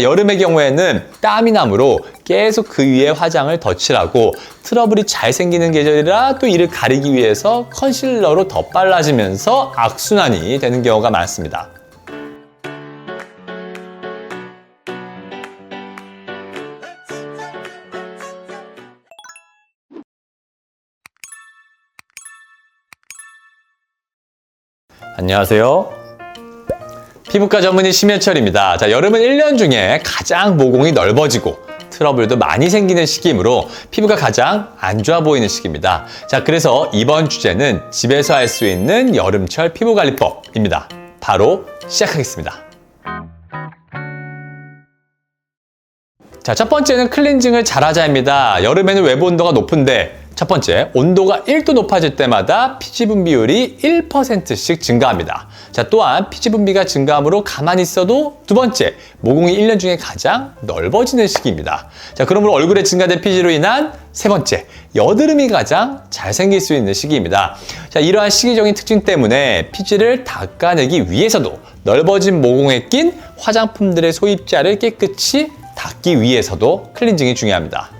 여름의 경우에는 땀이 나므로 계속 그 위에 화장을 덧칠하고 트러블이 잘 생기는 계절이라 또 이를 가리기 위해서 컨실러로 덧발라지면서 악순환이 되는 경우가 많습니다. 안녕하세요. 피부과 전문의 심혜철입니다. 자, 여름은 1년 중에 가장 모공이 넓어지고 트러블도 많이 생기는 시기이므로 피부가 가장 안 좋아 보이는 시기입니다. 자, 그래서 이번 주제는 집에서 할 수 있는 여름철 피부관리법입니다. 바로 시작하겠습니다. 자, 첫 번째는 클렌징을 잘하자입니다. 여름에는 외부 온도가 높은데 첫 번째, 온도가 1도 높아질 때마다 피지 분비율이 1%씩 증가합니다. 자, 또한 피지 분비가 증가함으로 가만히 있어도 두 번째, 모공이 1년 중에 가장 넓어지는 시기입니다. 자, 그러므로 얼굴에 증가된 피지로 인한 세 번째, 여드름이 가장 잘 생길 수 있는 시기입니다. 자, 이러한 시기적인 특징 때문에 피지를 닦아내기 위해서도 넓어진 모공에 낀 화장품들의 소입자를 깨끗이 닦기 위해서도 클렌징이 중요합니다.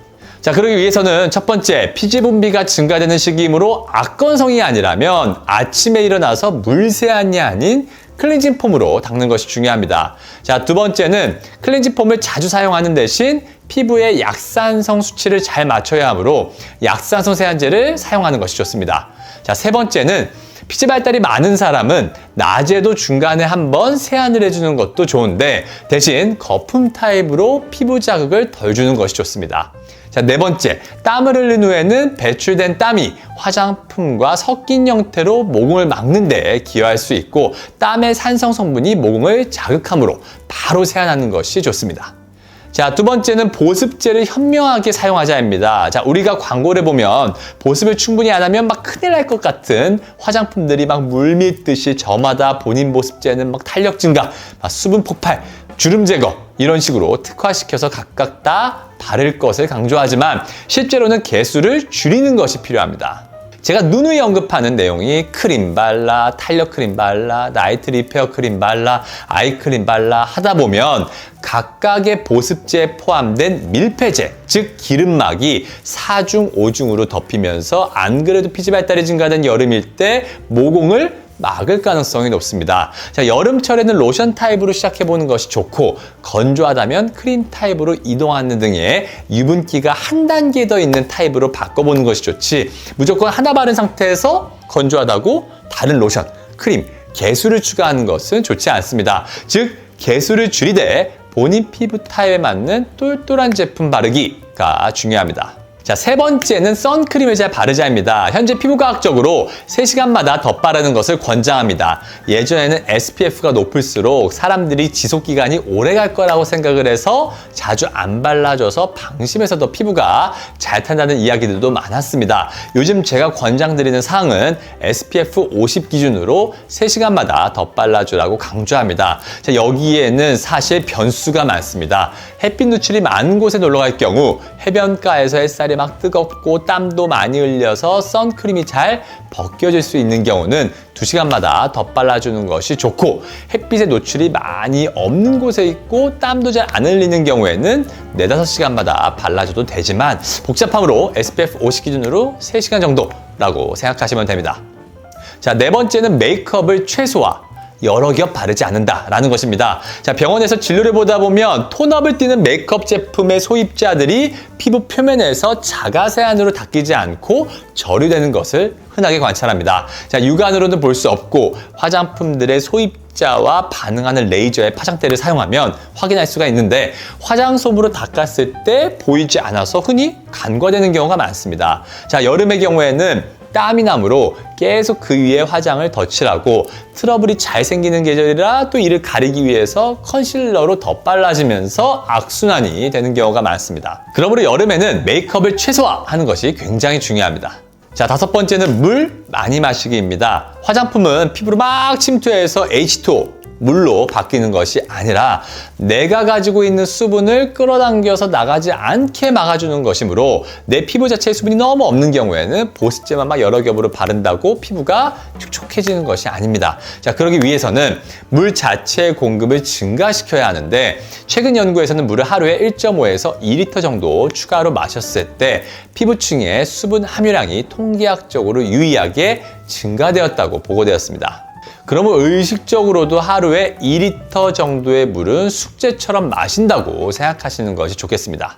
자, 그러기 위해서는 첫 번째, 피지 분비가 증가되는 시기이므로 악건성이 아니라면 아침에 일어나서 물세안이 아닌 클렌징 폼으로 닦는 것이 중요합니다. 자, 두 번째는 클렌징 폼을 자주 사용하는 대신 피부의 약산성 수치를 잘 맞춰야 하므로 약산성 세안제를 사용하는 것이 좋습니다. 자, 세 번째는 피지 발달이 많은 사람은 낮에도 중간에 한번 세안을 해주는 것도 좋은데 대신 거품 타입으로 피부 자극을 덜 주는 것이 좋습니다. 자, 네 번째, 땀을 흘린 후에는 배출된 땀이 화장품과 섞인 형태로 모공을 막는 데 기여할 수 있고 땀의 산성 성분이 모공을 자극하므로 바로 세안하는 것이 좋습니다. 자, 두 번째는 보습제를 현명하게 사용하자입니다. 자, 우리가 광고를 보면 보습을 충분히 안 하면 막 큰일 날 것 같은 화장품들이 막 물밀듯이 저마다 본인 보습제는 막 탄력 증가, 막 수분 폭발, 주름 제거 이런 식으로 특화시켜서 각각 다 바를 것을 강조하지만 실제로는 개수를 줄이는 것이 필요합니다. 제가 누누이 언급하는 내용이 크림 발라, 탄력 크림 발라, 나이트 리페어 크림 발라, 아이 크림 발라 하다 보면 각각의 보습제에 포함된 밀폐제, 즉 기름막이 4중, 5중으로 덮이면서 안 그래도 피지 발달이 증가된 여름일 때 모공을 막을 가능성이 높습니다. 자, 여름철에는 로션 타입으로 시작해보는 것이 좋고 건조하다면 크림 타입으로 이동하는 등의 유분기가 한 단계 더 있는 타입으로 바꿔보는 것이 좋지 무조건 하나 바른 상태에서 건조하다고 다른 로션, 크림, 개수를 추가하는 것은 좋지 않습니다. 즉, 개수를 줄이되 본인 피부 타입에 맞는 똘똘한 제품 바르기가 중요합니다. 자, 세 번째는 선크림을 잘 바르자입니다. 현재 피부과학적으로 3시간마다 덧바르는 것을 권장합니다. 예전에는 SPF가 높을수록 사람들이 지속기간이 오래 갈 거라고 생각을 해서 자주 안 발라줘서 방심해서 더 피부가 잘 탄다는 이야기들도 많았습니다. 요즘 제가 권장드리는 사항은 SPF 50 기준으로 3시간마다 덧발라주라고 강조합니다. 자, 여기에는 사실 변수가 많습니다. 햇빛 노출이 많은 곳에 놀러 갈 경우 해변가에서 햇살이 막 뜨겁고 땀도 많이 흘려서 선크림이 잘 벗겨질 수 있는 경우는 2시간마다 덧발라주는 것이 좋고 햇빛의 노출이 많이 없는 곳에 있고 땀도 잘 안 흘리는 경우에는 4-5시간마다 발라줘도 되지만 복잡함으로 SPF 50 기준으로 3시간 정도라고 생각하시면 됩니다. 자, 네 번째는 메이크업을 최소화. 여러 겹 바르지 않는다라는 것입니다. 자, 병원에서 진료를 보다 보면 톤업을 띠는 메이크업 제품의 소입자들이 피부 표면에서 자가 세안으로 닦이지 않고 절유되는 것을 흔하게 관찰합니다. 자, 육안으로는 볼 수 없고 화장품들의 소입자와 반응하는 레이저의 파장대를 사용하면 확인할 수가 있는데 화장솜으로 닦았을 때 보이지 않아서 흔히 간과되는 경우가 많습니다. 자, 여름의 경우에는 땀이 나므로 계속 그 위에 화장을 덧칠하고 트러블이 잘 생기는 계절이라 또 이를 가리기 위해서 컨실러로 덧발라지면서 악순환이 되는 경우가 많습니다. 그러므로 여름에는 메이크업을 최소화하는 것이 굉장히 중요합니다. 자, 5번째는 물 많이 마시기입니다. 화장품은 피부로 막 침투해서 H2O, 물로 바뀌는 것이 아니라 내가 가지고 있는 수분을 끌어당겨서 나가지 않게 막아주는 것이므로 내 피부 자체에 수분이 너무 없는 경우에는 보습제만 막 여러 겹으로 바른다고 피부가 촉촉해지는 것이 아닙니다. 자, 그러기 위해서는 물 자체의 공급을 증가시켜야 하는데 최근 연구에서는 물을 하루에 1.5에서 2리터 정도 추가로 마셨을 때 피부층의 수분 함유량이 통계학적으로 유의하게 증가되었다고 보고되었습니다. 그러면 의식적으로도 하루에 2리터 정도의 물은 숙제처럼 마신다고 생각하시는 것이 좋겠습니다.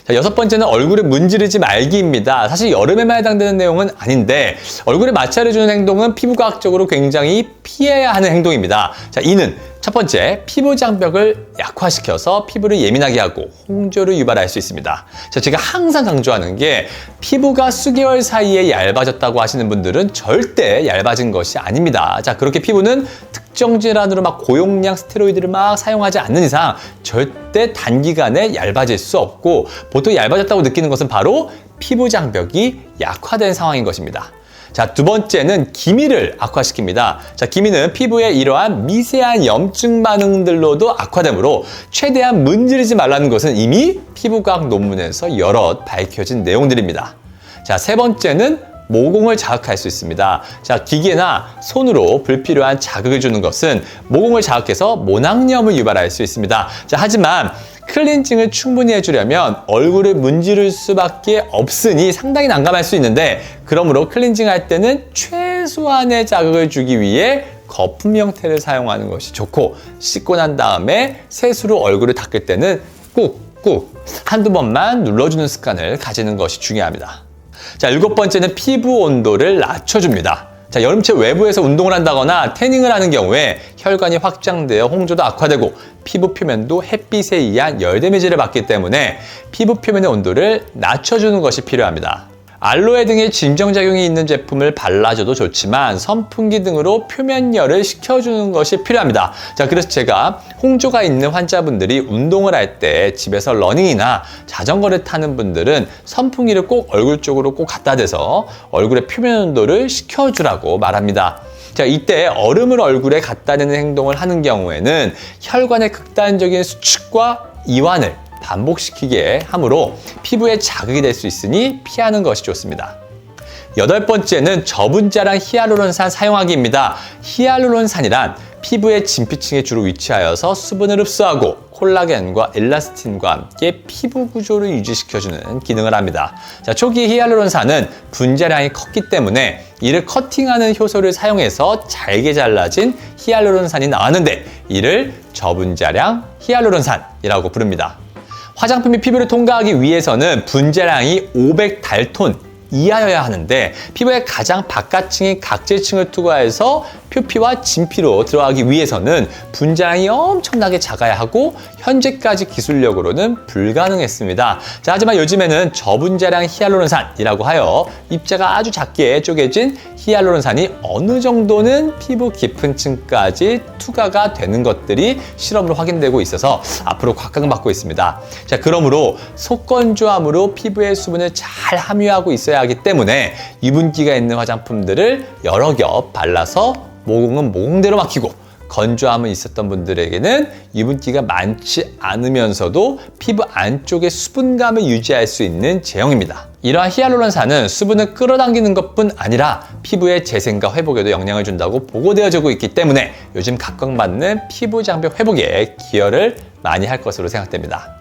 자, 6번째는 얼굴에 문지르지 말기입니다. 사실 여름에만 해당되는 내용은 아닌데 얼굴에 마찰을 주는 행동은 피부과학적으로 굉장히 피해야 하는 행동입니다. 자, 이는 첫 번째, 피부 장벽을 약화시켜서 피부를 예민하게 하고 홍조를 유발할 수 있습니다. 자, 제가 항상 강조하는 게 피부가 수개월 사이에 얇아졌다고 하시는 분들은 절대 얇아진 것이 아닙니다. 자, 그렇게 피부는 특정 질환으로 막 고용량 스테로이드를 막 사용하지 않는 이상 절대 단기간에 얇아질 수 없고 보통 얇아졌다고 느끼는 것은 바로 피부 장벽이 약화된 상황인 것입니다. 자, 두 번째는 기미를 악화시킵니다. 자, 기미는 피부에 이러한 미세한 염증 반응들로도 악화되므로 최대한 문지르지 말라는 것은 이미 피부과학 논문에서 여럿 밝혀진 내용들입니다. 자, 세 번째는 모공을 자극할 수 있습니다. 자, 기계나 손으로 불필요한 자극을 주는 것은 모공을 자극해서 모낭염을 유발할 수 있습니다. 자, 하지만 클렌징을 충분히 해주려면 얼굴을 문지를 수밖에 없으니 상당히 난감할 수 있는데 그러므로 클렌징 할 때는 최소한의 자극을 주기 위해 거품 형태를 사용하는 것이 좋고 씻고 난 다음에 세수로 얼굴을 닦을 때는 꾹꾹 한두 번만 눌러주는 습관을 가지는 것이 중요합니다. 자, 7번째는 피부 온도를 낮춰줍니다. 자, 여름철 외부에서 운동을 한다거나 태닝을 하는 경우에 혈관이 확장되어 홍조도 악화되고 피부 표면도 햇빛에 의한 열 데미지를 받기 때문에 피부 표면의 온도를 낮춰주는 것이 필요합니다. 알로에 등의 진정작용이 있는 제품을 발라줘도 좋지만 선풍기 등으로 표면열을 식혀주는 것이 필요합니다. 자, 그래서 제가 홍조가 있는 환자분들이 운동을 할 때 집에서 러닝이나 자전거를 타는 분들은 선풍기를 꼭 얼굴 쪽으로 꼭 갖다 대서 얼굴의 표면 온도를 식혀주라고 말합니다. 자, 이때 얼음을 얼굴에 갖다 대는 행동을 하는 경우에는 혈관의 극단적인 수축과 이완을 반복시키게 하므로 피부에 자극이 될 수 있으니 피하는 것이 좋습니다. 8번째는 저분자랑 히알루론산 사용하기입니다. 히알루론산이란 피부의 진피층에 주로 위치하여서 수분을 흡수하고 콜라겐과 엘라스틴과 함께 피부 구조를 유지시켜주는 기능을 합니다. 자, 초기 히알루론산은 분자량이 컸기 때문에 이를 커팅하는 효소를 사용해서 잘게 잘라진 히알루론산이 나왔는데 이를 저분자량 히알루론산이라고 부릅니다. 화장품이 피부를 통과하기 위해서는 분자량이 500달톤 이하여야 하는데 피부의 가장 바깥층인 각질층을 투과해서 표피와 진피로 들어가기 위해서는 분자량이 엄청나게 작아야 하고 현재까지 기술력으로는 불가능했습니다. 자, 하지만 요즘에는 저분자량 히알루론산이라고 하여 입자가 아주 작게 쪼개진 히알루론산이 어느 정도는 피부 깊은 층까지 투과가 되는 것들이 실험으로 확인되고 있어서 앞으로 각광받고 있습니다. 자, 그러므로 속건조함으로 피부의 수분을 잘 함유하고 있어야 하기 때문에 유분기가 있는 화장품들을 여러 겹 발라서 모공은 모공대로 막히고 건조함은 있었던 분들에게는 유분기가 많지 않으면서도 피부 안쪽의 수분감을 유지할 수 있는 제형입니다. 이러한 히알루론산은 수분을 끌어당기는 것뿐 아니라 피부의 재생과 회복에도 영향을 준다고 보고되어지고 있기 때문에 요즘 각광받는 피부 장벽 회복에 기여를 많이 할 것으로 생각됩니다.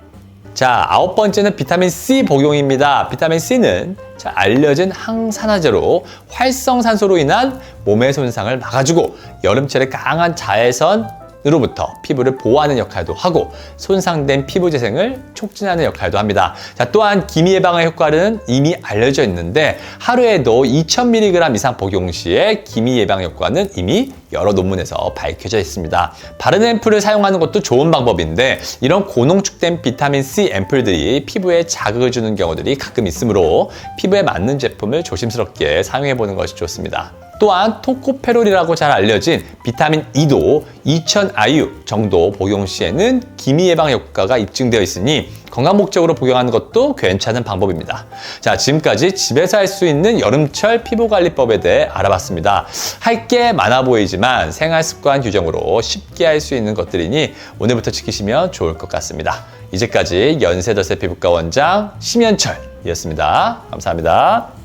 자, 9번째는 비타민C 복용입니다. 비타민C는 알려진 항산화제로 활성산소로 인한 몸의 손상을 막아주고 여름철에 강한 자외선으로부터 피부를 보호하는 역할도 하고 손상된 피부 재생을 촉진하는 역할도 합니다. 자, 또한 기미 예방의 효과는 이미 알려져 있는데 하루에도 2000mg 이상 복용 시에 기미 예방 효과는 이미 여러 논문에서 밝혀져 있습니다. 바른 앰플을 사용하는 것도 좋은 방법인데 이런 고농축된 비타민C 앰플들이 피부에 자극을 주는 경우들이 가끔 있으므로 피부에 맞는 제품을 조심스럽게 사용해 보는 것이 좋습니다. 또한 토코페롤이라고 잘 알려진 비타민 E도 2000IU 정도 복용 시에는 기미 예방 효과가 입증되어 있으니 건강 목적으로 복용하는 것도 괜찮은 방법입니다. 자, 지금까지 집에서 할 수 있는 여름철 피부관리법에 대해 알아봤습니다. 할 게 많아 보이지만 생활습관 규정으로 쉽게 할 수 있는 것들이니 오늘부터 지키시면 좋을 것 같습니다. 이제까지 연세더세 피부과 원장 심연철이었습니다. 감사합니다.